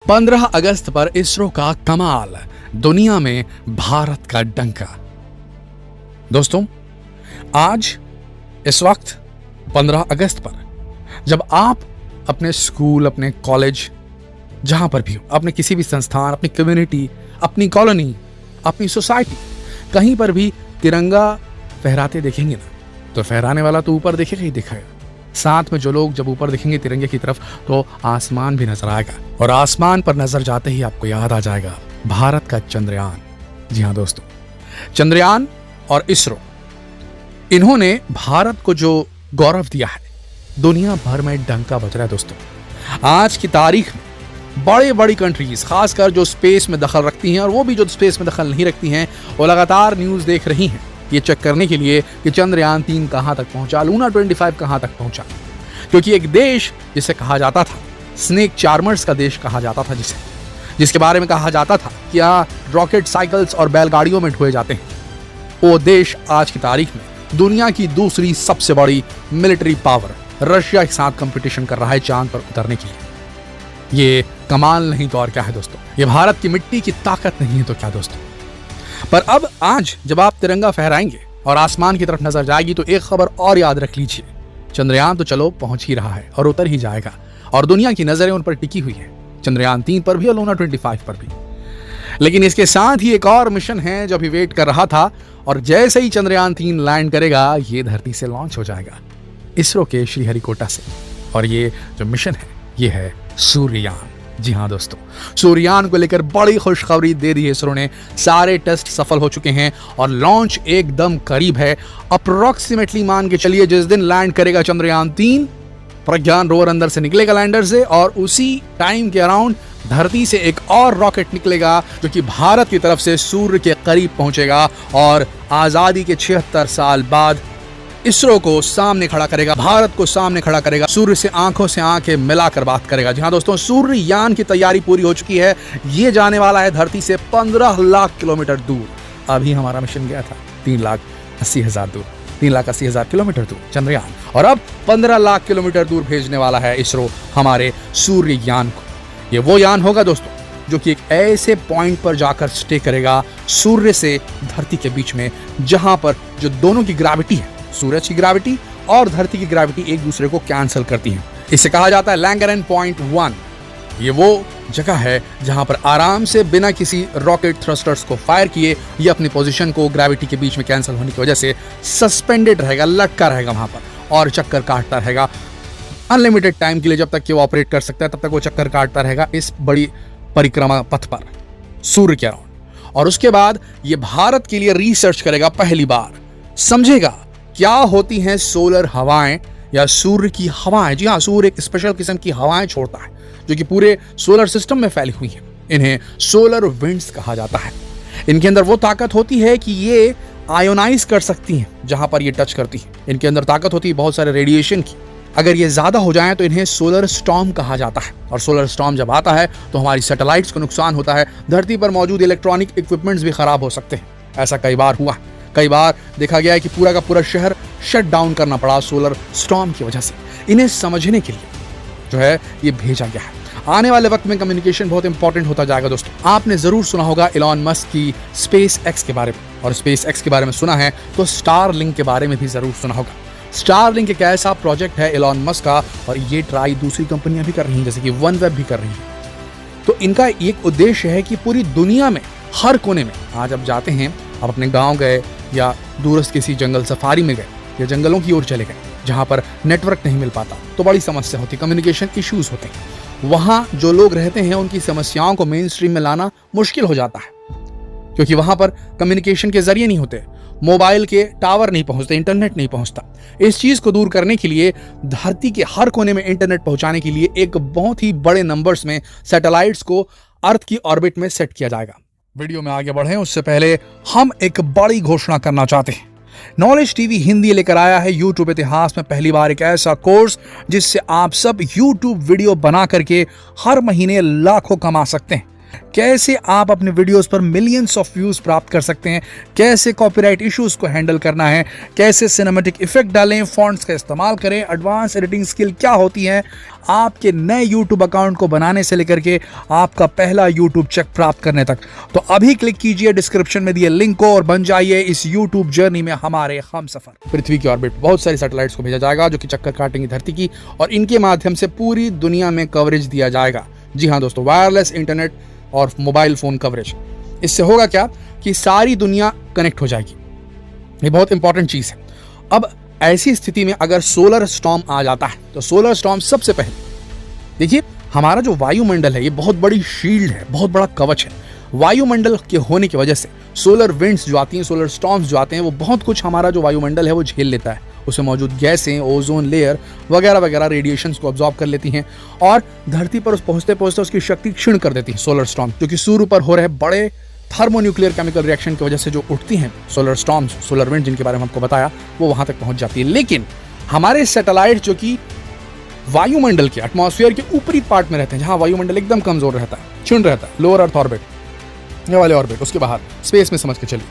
15 अगस्त पर इसरो का कमाल, दुनिया में भारत का डंका। दोस्तों, आज इस वक्त 15 अगस्त पर जब आप अपने स्कूल, अपने कॉलेज, जहां पर भी हो, अपने किसी भी संस्थान, अपनी कम्युनिटी, अपनी कॉलोनी, अपनी सोसाइटी, कहीं पर भी तिरंगा फहराते देखेंगे ना, तो फहराने वाला तो ऊपर दिखेगा ही दिखेगा। साथ में जो लोग जब ऊपर दिखेंगे तिरंगे की तरफ, तो आसमान भी नजर आएगा, और आसमान पर नजर जाते ही आपको याद आ जाएगा भारत का चंद्रयान। जी हाँ दोस्तों, चंद्रयान और इसरो, इन्होंने भारत को जो गौरव दिया है, दुनिया भर में डंका बज रहा है। दोस्तों, आज की तारीख में बड़ी बड़ी कंट्रीज, खासकर जो स्पेस में दखल रखती हैं, और वो भी जो स्पेस में दखल नहीं रखती हैं, वो लगातार न्यूज देख रही हैं ये चेक करने के लिए कि चंद्रयान 3 कहां तक पहुंचा, लूना 25 कहां तक पहुंचा। क्योंकि एक देश जिसे कहा जाता था स्नेक चार्मर्स का देश कहा जाता था, जिसके बारे में कहा जाता था कि यहाँ रॉकेट साइकिल्स और बैलगाड़ियों में ढोए जाते हैं, वो देश आज की तारीख में दुनिया की दूसरी सबसे बड़ी मिलिट्री पावर रशिया के साथ कंपटीशन कर रहा है चांद पर उतरने के लिए। ये कमाल नहीं तो और क्या है दोस्तों, ये भारत की मिट्टी की ताकत नहीं है तो क्या दोस्तों। पर अब आज जब आप तिरंगा फहराएंगे और आसमान की तरफ नजर जाएगी, तो एक खबर और याद रख लीजिए, चंद्रयान तो चलो पहुंच ही रहा है और उतर ही जाएगा, और दुनिया की नजरें उन पर टिकी हुई है, चंद्रयान 3 पर भी और लूना 25 पर भी। लेकिन इसके साथ ही एक और मिशन है जो अभी वेट कर रहा था, और जैसे ही चंद्रयान 3 लैंड करेगा, ये धरती से लॉन्च हो जाएगा इसरो के श्रीहरिकोटा से। और ये जो मिशन है, ये है सूर्ययान। जी हाँ दोस्तों, सूर्ययान को लेकर बड़ी खुशखबरी दे दी है इसरो ने। सारे टेस्ट सफल हो चुके हैं और लॉन्च एकदम करीब है। अप्रोक्सीमेटली मान के चलिए, जिस दिन लैंड करेगा चंद्रयान 3, प्रज्ञान रोवर अंदर से निकलेगा लैंडर से, और उसी टाइम के अराउंड धरती से एक और रॉकेट निकलेगा जो कि भारत की तरफ से सूर्य के करीब पहुंचेगा, और आजादी के 76 साल बाद इसरो को सामने खड़ा करेगा, भारत को सामने खड़ा करेगा, सूर्य से आंखों से आंखें मिलाकर बात करेगा। जी हाँ दोस्तों, सूर्ययान की तैयारी पूरी हो चुकी है। ये जाने वाला है धरती से 15 लाख किलोमीटर दूर। अभी हमारा मिशन गया था 3,80,000 दूर, 3,80,000 किलोमीटर दूर चंद्रयान, और अब 15 लाख किलोमीटर दूर भेजने वाला है इसरो हमारे सूर्ययान को। ये वो यान होगा दोस्तों जो कि एक ऐसे पॉइंट पर जाकर स्टे करेगा सूर्य से धरती के बीच में, जहां पर जो दोनों की ग्रेविटी है, सूरज की ग्रेविटी और धरती की ग्रेविटी, एक दूसरे को कैंसिल करती हैं। इसे कहा जाता है लैंगरेन पॉइंट 1। ये वो जगह है जहां पर आराम से बिना किसी रॉकेट थ्रस्टर्स को फायर किए, ये अपनी पोजीशन को ग्रेविटी के बीच में कैंसिल होने की वजह से सस्पेंडेड रहेगा, लटका रहेगा वहां पर, और चक्कर काटता रहेगा अनलिमिटेड टाइम के लिए। जब तक कि वो ऑपरेट कर सकता है, तब तक वो चक्कर काटता रहेगा इस बड़ी परिक्रमा पथ पर सूर्य के अराउंड। और उसके बाद ये भारत के लिए रिसर्च करेगा, पहली बार समझेगा क्या होती हैं सोलर हवाएं या सूर्य की हवाएं। जी हाँ, सूर्य एक स्पेशल किस्म की हवाएं छोड़ता है जो कि पूरे सोलर सिस्टम में फैली हुई हैं। इन्हें सोलर विंड्स कहा जाता है। इनके अंदर वो ताकत होती है कि ये आयोनाइज कर सकती हैं जहां पर ये टच करती हैं। इनके अंदर ताकत होती है बहुत सारे रेडिएशन की। अगर ये ज्यादा हो जाए तो इन्हें सोलर स्टॉर्म कहा जाता है, और सोलर स्टॉर्म जब आता है तो हमारी सैटेलाइट्स को नुकसान होता है, धरती पर मौजूद इलेक्ट्रॉनिक इक्विपमेंट्स भी खराब हो सकते हैं। ऐसा कई बार हुआ, कई बार देखा गया है कि पूरा का पूरा शहर शट डाउन करना पड़ा सोलर स्टॉर्म की वजह से। इन्हें समझने के लिए जो है ये भेजा गया है। आने वाले वक्त में कम्युनिकेशन बहुत इंपॉर्टेंट होता जाएगा दोस्तों। आपने जरूर सुना होगा एलॉन मस्क की स्पेस एक्स के बारे में, और स्पेस एक्स के बारे में सुना है तो स्टारलिंक के बारे में भी जरूर सुना होगा। स्टारलिंक एक ऐसा प्रोजेक्ट है एलॉन मस्क का, और ये ट्राई दूसरी कंपनियां भी कर रही हैं, जैसे कि वनवेब भी कर रही हैं। तो इनका एक उद्देश्य है कि पूरी दुनिया में हर कोने में, आज आप जाते हैं, आप अपने गांव गए या दूरस्थ किसी जंगल सफारी में गए या जंगलों की ओर चले गए जहां पर नेटवर्क नहीं मिल पाता, तो बड़ी समस्या होती, कम्युनिकेशन इश्यूज होते हैं। वहां जो लोग रहते हैं उनकी समस्याओं को मेन स्ट्रीम में लाना मुश्किल हो जाता है, क्योंकि वहां पर कम्युनिकेशन के जरिए नहीं होते, मोबाइल के टावर नहीं पहुंचते, इंटरनेट नहीं पहुंचता। इस चीज को दूर करने के लिए धरती के हर कोने में इंटरनेट पहुंचाने के लिए एक बहुत ही बड़े नंबर्स में सैटेलाइट्स को अर्थ की ऑर्बिट में सेट किया जाएगा। वीडियो में आगे बढ़े उससे पहले हम एक बड़ी घोषणा करना चाहते हैं। नॉलेज टीवी हिंदी लेकर आया है यूट्यूब इतिहास में पहली बार एक ऐसा कोर्स जिससे आप सब यूट्यूब वीडियो बना करके हर महीने लाखों कमा सकते हैं। कैसे आप अपने वीडियोस पर मिलियंस ऑफ व्यूज प्राप्त कर सकते हैं, कैसे कॉपीराइट इश्यूज को हैंडल करना है, कैसे सिनेमैटिक इफेक्ट डालें, फॉन्ट्स का इस्तेमाल करें, एडवांस एडिटिंग स्किल क्या होती है, आपके नए YouTube अकाउंट को बनाने से लेकर के आपका पहला YouTube चेक प्राप्त करने तक। तो अभी क्लिक कीजिए डिस्क्रिप्शन में दिए लिंक को और बन जाइए इस YouTube जर्नी में हमारे हमसफर। पृथ्वी की ऑर्बिट बहुत सारी सैटेलाइट्स को भेजा जाएगा जो कि चक्कर काटेंगी धरती की, और इनके माध्यम से पूरी दुनिया में कवरेज दिया जाएगा। जी हाँ दोस्तों, वायरलेस इंटरनेट और मोबाइल फोन कवरेज। इससे होगा क्या कि सारी दुनिया कनेक्ट हो जाएगी। ये बहुत इंपॉर्टेंट चीज है। अब ऐसी स्थिति में अगर सोलर स्टॉर्म आ जाता है तो सोलर स्टॉर्म सबसे पहले देखिए, हमारा जो वायुमंडल है ये बहुत बड़ी शील्ड है, बहुत बड़ा कवच है। वायुमंडल के होने की वजह से सोलर विंड्स जो आती हैं, सोलर स्टॉर्म्स जो आते हैं, वो बहुत कुछ हमारा जो वायुमंडल है वो झेल लेता है। उसमें मौजूद गैसें, ओजोन लेयर वगैरह वगैरह रेडिएशंस को अब्जॉर्ब कर लेती हैं और धरती पर पहुंचते पहुंचते उसकी शक्ति क्षीण कर देती है। सोलर स्टॉर्म जो कि सूर्य पर हो रहे बड़े थर्मोन्यूक्लियर केमिकल रिएक्शन की वजह से जो उठती हैं सोलर स्टॉर्म्स, सोलर विंड जिनके बारे में आपको बताया, वो वहां तक पहुंच जाती है। लेकिन हमारे सैटेलाइट जो कि वायुमंडल के एटमॉस्फेयर के ऊपरी पार्ट में रहते हैं, जहां वायुमंडल एकदम कमजोर रहता है, क्षीण रहता है, लोअर अर्थ ऑर्बिट, ये वाले ऑर्बिट, उसके बाहर स्पेस में समझ के चलिए,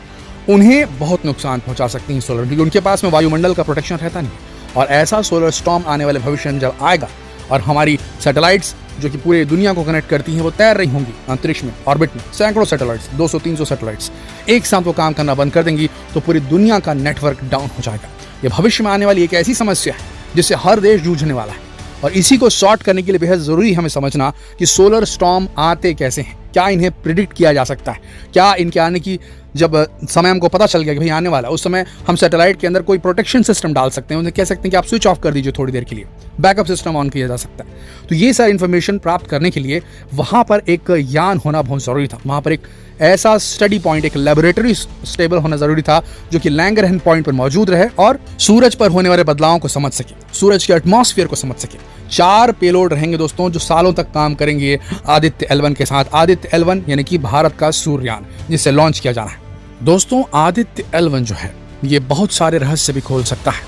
उन्हें बहुत नुकसान पहुंचा सकती हैं सोलर, क्योंकि उनके पास में वायुमंडल का प्रोटेक्शन रहता नहीं। और ऐसा सोलर स्टॉर्म आने वाले भविष्य में जब आएगा और हमारी सैटेलाइट्स जो कि पूरे दुनिया को कनेक्ट करती हैं वो तैर रही होंगी अंतरिक्ष में, ऑर्बिट में, सैकड़ों सैटेलाइट्स, 200-300 सैटेलाइट्स एक साथ वो काम करना बंद कर देंगी तो पूरी दुनिया का नेटवर्क डाउन हो जाएगा। ये भविष्य में आने वाली एक ऐसी समस्या है जिससे हर देश जूझने वाला है, और इसी को सॉर्ट करने के लिए बेहद जरूरी हमें समझना कि सोलर स्टॉर्म आते कैसे हैं, क्या इन्हें प्रिडिक्ट किया जा सकता है, क्या इनके आने की जब समय हमको पता चल गया कि भाई आने वाला, उस समय हम सैटेलाइट के अंदर कोई प्रोटेक्शन सिस्टम डाल सकते हैं, उन्हें कह सकते हैं कि आप स्विच ऑफ कर दीजिए थोड़ी देर के लिए, बैकअप सिस्टम ऑन किया जा सकता है। तो ये सारी इन्फॉर्मेशन प्राप्त करने के लिए वहां पर एक यान होना बहुत जरूरी था। वहां पर एक ऐसा स्टडी पॉइंट, एक लेबोरेटरी स्टेबल होना जरूरी था जो कि लैंगरहन पॉइंट पर मौजूद रहे और सूरज पर होने वाले बदलावों को समझ सके, सूरज के एटमॉस्फेयर को समझ सके। 4 पेलोड रहेंगे दोस्तों जो सालों तक काम करेंगे आदित्य L1 के साथ। आदित्य L1 यानी कि भारत का सूर्ययान, जिसे लॉन्च किया जाना है। दोस्तों आदित्य L1 जो है ये बहुत सारे रहस्य भी खोल सकता है,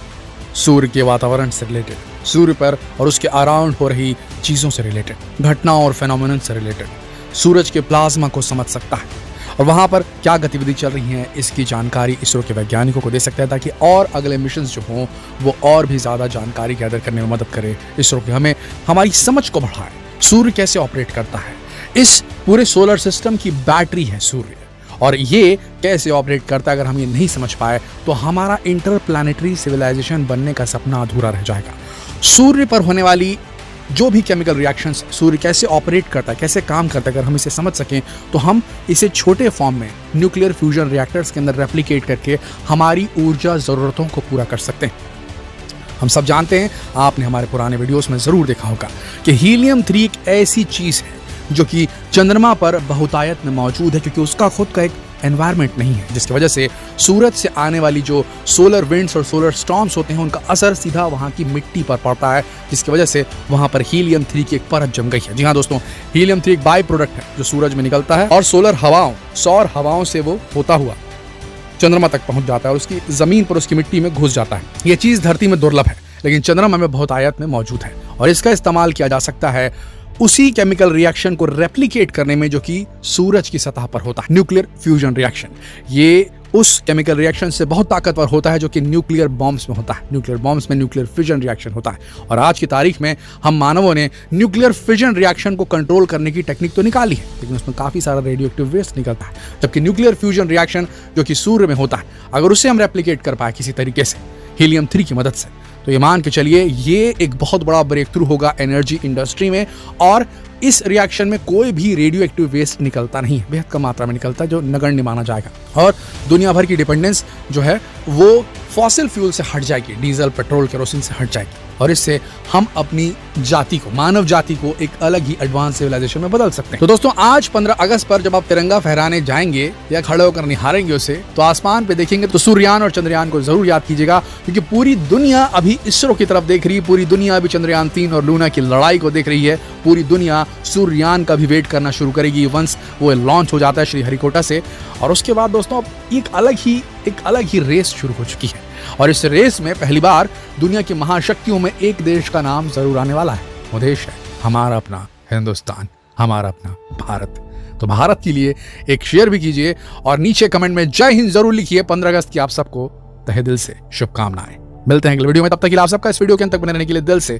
सूर्य के वातावरण से रिलेटेड, सूर्य पर और उसके अराउंड हो रही चीजों से रिलेटेड, घटनाओं और फेनोमेनन से रिलेटेड, सूरज के प्लाज्मा को समझ सकता है और वहां पर क्या गतिविधि चल रही है इसकी जानकारी इसरो के वैज्ञानिकों को दे सकता है, ताकि और अगले मिशन जो हों वो और भी ज्यादा जानकारी गैदर करने में मदद करे इसरो के, हमें हमारी समझ को बढ़ाए। सूर्य कैसे ऑपरेट करता है, इस पूरे सोलर सिस्टम की बैटरी है सूर्य, और ये कैसे ऑपरेट करता है अगर हम ये नहीं समझ पाए तो हमारा इंटरप्लैनेटरी सिविलाइजेशन बनने का सपना अधूरा रह जाएगा। सूर्य पर होने वाली जो भी केमिकल रिएक्शंस, सूर्य कैसे ऑपरेट करता है, कैसे काम करता है, अगर हम इसे समझ सकें तो हम इसे छोटे फॉर्म में न्यूक्लियर फ्यूजन रिएक्टर्स के अंदर रेप्लिकेट करके हमारी ऊर्जा ज़रूरतों को पूरा कर सकते हैं। हम सब जानते हैं, आपने हमारे पुराने वीडियोस में ज़रूर देखा होगा कि हीलियम-3 एक ऐसी चीज़ है जो कि चंद्रमा पर बहुतायत में मौजूद है, क्योंकि उसका खुद का एक एनवायरनमेंट नहीं है, जिसकी वजह से सूरज से आने वाली जो सोलर विंड्स और सोलर स्टॉर्म्स होते हैं उनका असर सीधा वहाँ की मिट्टी पर पड़ता है, जिसकी वजह से वहाँ पर हीलियम-3 की एक परत जम गई है। जी हाँ दोस्तों, हीलियम-3 एक बाई प्रोडक्ट है जो सूरज में निकलता है और सौर हवाओं से वो होता हुआ चंद्रमा तक पहुंच जाता है और उसकी जमीन पर, उसकी मिट्टी में घुस जाता है। ये चीज धरती में दुर्लभ है लेकिन चंद्रमा में बहुतायत में मौजूद है, और इसका इस्तेमाल किया जा सकता है उसी केमिकल रिएक्शन को रेप्लिकेट करने में जो कि सूरज की सतह पर होता है, न्यूक्लियर फ्यूजन रिएक्शन। ये उस केमिकल रिएक्शन से बहुत ताकतवर होता है जो कि न्यूक्लियर बॉम्ब्स में होता है। न्यूक्लियर बॉम्ब्स में न्यूक्लियर फिजन रिएक्शन होता है, और आज की तारीख में हम मानवों ने न्यूक्लियर फिजन रिएक्शन को कंट्रोल करने की टेक्निक तो निकाली है, लेकिन उसमें काफी सारा रेडियो एक्टिव वेस्ट निकलता है। जबकि न्यूक्लियर फ्यूजन रिएक्शन जो कि सूर्य में होता है, अगर उसे हम रेप्लिकेट कर पाए किसी तरीके से हीलियम-3 की मदद से, तो ये मान के चलिए ये एक बहुत बड़ा ब्रेक थ्रू होगा एनर्जी इंडस्ट्री में। और इस रिएक्शन में कोई भी रेडियो एक्टिव वेस्ट निकलता नहीं है, बेहद कम मात्रा में निकलता है, जो नगण्य माना जाएगा। और दुनिया भर की डिपेंडेंस जो है वो फॉसिल फ्यूल से हट जाएगी, डीजल, पेट्रोल, केरोसिन से हट जाएगी, और इससे हम अपनी जाति को, मानव जाति को एक अलग ही एडवांस सिविलाइजेशन में बदल सकते हैं। तो दोस्तों आज 15 अगस्त पर जब आप तिरंगा फहराने जाएंगे या खड़े होकर निहारेंगे उसे, तो आसमान पे देखेंगे तो सूर्ययान और चंद्रयान को जरूर याद कीजिएगा, क्योंकि पूरी दुनिया अभी इसरो की तरफ देख रही है, पूरी दुनिया अभी चंद्रयान 3 और लूना की लड़ाई को देख रही है। पूरी दुनिया सूर्ययान का भी वेट करना शुरू करेगी वंस वो लॉन्च हो जाता है श्रीहरिकोटा से। और उसके बाद दोस्तों एक अलग ही रेस शुरू हो चुकी है, और इस रेस में पहली बार दुनिया की महाशक्तियों में एक देश का नाम जरूर आने वाला है। वो देश है हमारा अपना हिंदुस्तान, हमारा अपना भारत। तो भारत के लिए एक शेयर भी कीजिए और नीचे कमेंट में जय हिंद जरूर लिखिए। 15 अगस्त की आप सबको तहे दिल से शुभकामनाएं। मिलते हैं अगले वीडियो में, तब तक के लिए आप सबका इस वीडियो के अंत तक बने रहने के लिए दिल से